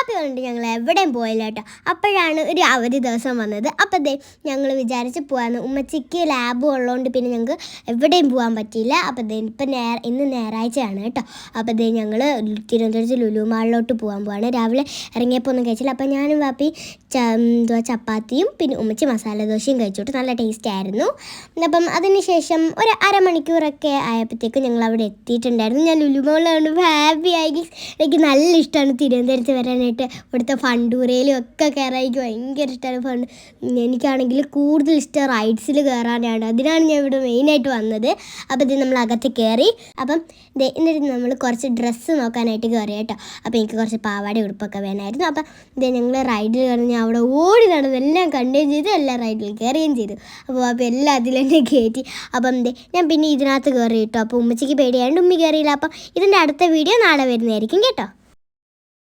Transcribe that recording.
വാപ്പി കൊണ്ട് ഞങ്ങൾ എവിടെയും പോയില്ല കേട്ടോ. അപ്പോഴാണ് ഒരു അവധി ദിവസം വന്നത്. അപ്പോൾ ഞങ്ങൾ വിചാരിച്ച് പോകാമെന്ന്. ഉമ്മച്ചിക്ക് ലാബ് ഉള്ളതുകൊണ്ട് പിന്നെ ഞങ്ങൾക്ക് എവിടെയും പോകാൻ പറ്റിയില്ല. അപ്പോൾ ഇന്ന് ഞായറാഴ്ചയാണ് കേട്ടോ. അപ്പോൾ ഞങ്ങൾ തിരുവനന്തപുരത്ത് ലുലു മാളിലോട്ട് പോകാൻ രാവിലെ ഇറങ്ങിയപ്പോൾ ഒന്നും കഴിച്ചില്ല. അപ്പോൾ ഞാനും വാപ്പി ചപ്പാത്തിയും പിന്നെ ഉമ്മച്ചി മസാല ദോശയും കഴിച്ചോട്ട് നല്ല ടേസ്റ്റ് ആയിരുന്നു. അപ്പം അതിനുശേഷം ഒരു അരമണിക്കൂറൊക്കെ ആയപ്പോഴത്തേക്കും ഞങ്ങൾ അവിടെ എത്തിയിട്ടുണ്ടായിരുന്നു. ഞാൻ ലുലു മാളിൽ ഹാപ്പി ആയി. എനിക്ക് നല്ല ഇഷ്ടമാണ് തിരുവനന്തപുരത്ത് വരാനായിട്ട്. ഇവിടുത്തെ ഫണ്ടൂരയിലും ഒക്കെ കയറാൻ എനിക്ക് ഭയങ്കര ഇഷ്ടമാണ്. എനിക്കാണെങ്കിൽ കൂടുതൽ ഇഷ്ടം റൈഡ്സിൽ കയറാനാണ്. അതിനാണ് ഞാൻ ഇവിടെ മെയിനായിട്ട് വന്നത്. അപ്പോൾ നമ്മൾ അകത്ത് കയറി. അപ്പം എന്നിട്ട് നമ്മൾ കുറച്ച് ഡ്രസ്സ് നോക്കാനായിട്ട് കയറി കേട്ടോ. അപ്പോൾ എനിക്ക് കുറച്ച് പാവാട ഉടുപ്പൊക്കെ വേണമായിരുന്നു. അപ്പം ഞങ്ങൾ റൈഡിൽ കയറി ഞാൻ അവിടെ ഓടി നടന്നു എല്ലാം കണ്ടുകയും ചെയ്തു, എല്ലാ റൈഡിൽ കയറുകയും ചെയ്തു. അപ്പോൾ എല്ലാം അതിലെന്നെ കയറ്റി. അപ്പം ഞാൻ പിന്നെ ഇതിനകത്ത് കയറി കേട്ടോ. അപ്പോൾ ഉമ്മച്ചിക്ക് പേടിയായതുകൊണ്ട് ഉമ്മി കയറിയില്ല. അപ്പം ഇതിൻ്റെ അടുത്ത വീഡിയോ നാളെ വരുന്നതായിരിക്കും കേട്ടോ.